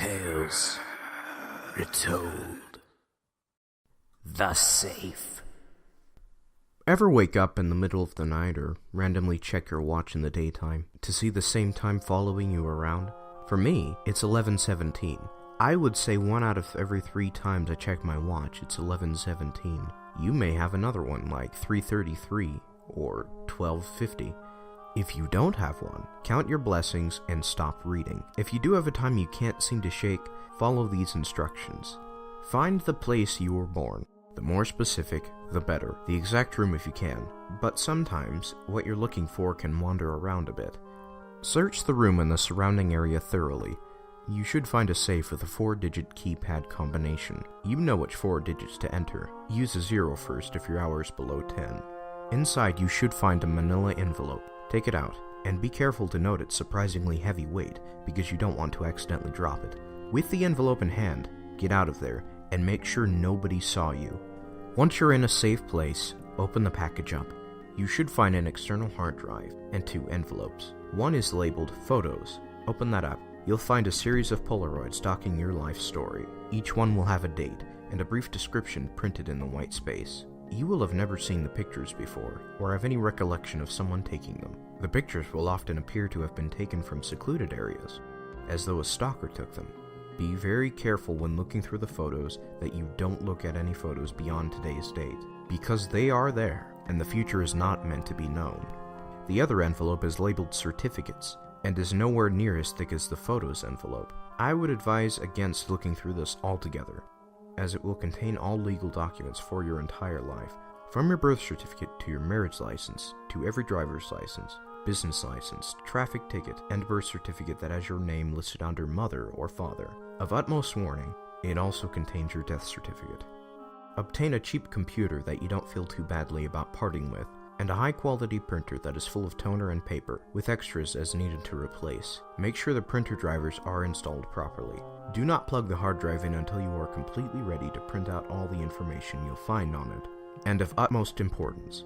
tales retold. The Safe. Ever wake up in the middle of the night or randomly check your watch in the daytime to see the same time following you around? For me, it's 11:17. I would say 1 out of every 3 times I check my watch, it's 11:17. You may have another one like 3:33 or 12:50. If you don't have one, count your blessings and stop reading. If you do have a time you can't seem to shake, follow these instructions. Find the place you were born. The more specific, the better. The exact room if you can, but sometimes what you're looking for can wander around a bit. Search the room and the surrounding area thoroughly. You should find a safe with a 4-digit keypad combination. You know which 4 digits to enter. Use a 0 first if your hour is below 10. Inside you should find a manila envelope. Take it out, and be careful to note its surprisingly heavy weight, because you don't want to accidentally drop it. With the envelope in hand, get out of there, and make sure nobody saw you. Once you're in a safe place, open the package up. You should find an external hard drive and 2 envelopes. One is labeled Photos. Open that up. You'll find a series of Polaroids docking your life story. Each one will have a date and a brief description printed in the white space. You will have never seen the pictures before, or have any recollection of someone taking them. The pictures will often appear to have been taken from secluded areas, as though a stalker took them. Be very careful when looking through the photos that you don't look at any photos beyond today's date, because they are there, and the future is not meant to be known. The other envelope is labeled Certificates, and is nowhere near as thick as the photos envelope. I would advise against looking through this altogether, as it will contain all legal documents for your entire life, from your birth certificate to your marriage license, to every driver's license, business license, traffic ticket, and birth certificate that has your name listed under mother or father. Of utmost warning, it also contains your death certificate. Obtain a cheap computer that you don't feel too badly about parting with, and a high-quality printer that is full of toner and paper, with extras as needed to replace. Make sure the printer drivers are installed properly. Do not plug the hard drive in until you are completely ready to print out all the information you'll find on it. And of utmost importance,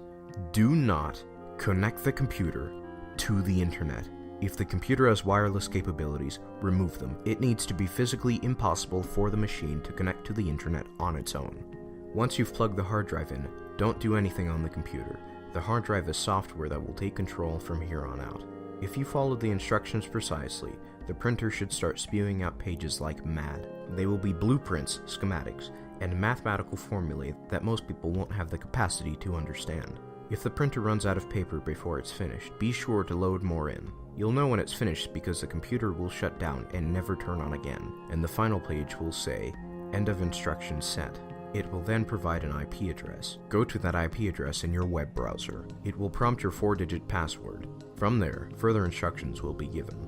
do not connect the computer to the internet. If the computer has wireless capabilities, remove them. It needs to be physically impossible for the machine to connect to the internet on its own. Once you've plugged the hard drive in, don't do anything on the computer. The hard drive is software that will take control from here on out. If you follow the instructions precisely, the printer should start spewing out pages like mad. They will be blueprints, schematics, and mathematical formulae that most people won't have the capacity to understand. If the printer runs out of paper before it's finished, be sure to load more in. You'll know when it's finished because the computer will shut down and never turn on again, and the final page will say, "End of instructions set." It will then provide an IP address. Go to that IP address in your web browser. It will prompt your 4-digit password. From there, further instructions will be given.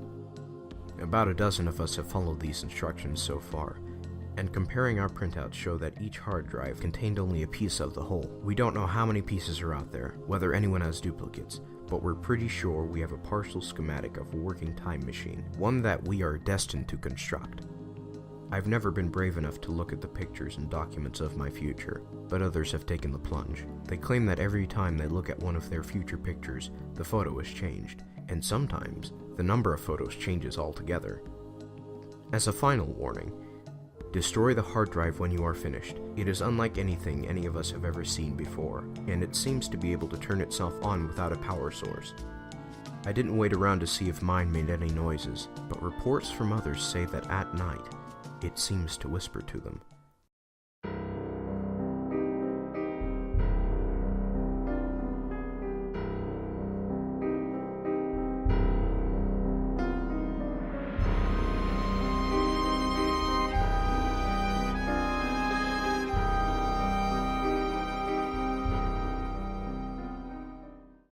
About a dozen of us have followed these instructions so far, and comparing our printouts show that each hard drive contained only a piece of the whole. We don't know how many pieces are out there, whether anyone has duplicates, but we're pretty sure we have a partial schematic of a working time machine, one that we are destined to construct. I've never been brave enough to look at the pictures and documents of my future, but others have taken the plunge. They claim that every time they look at one of their future pictures, the photo is changed, and sometimes the number of photos changes altogether. As a final warning, destroy the hard drive when you are finished. It is unlike anything any of us have ever seen before, and it seems to be able to turn itself on without a power source. I didn't wait around to see if mine made any noises, but reports from others say that at night, it seems to whisper to them.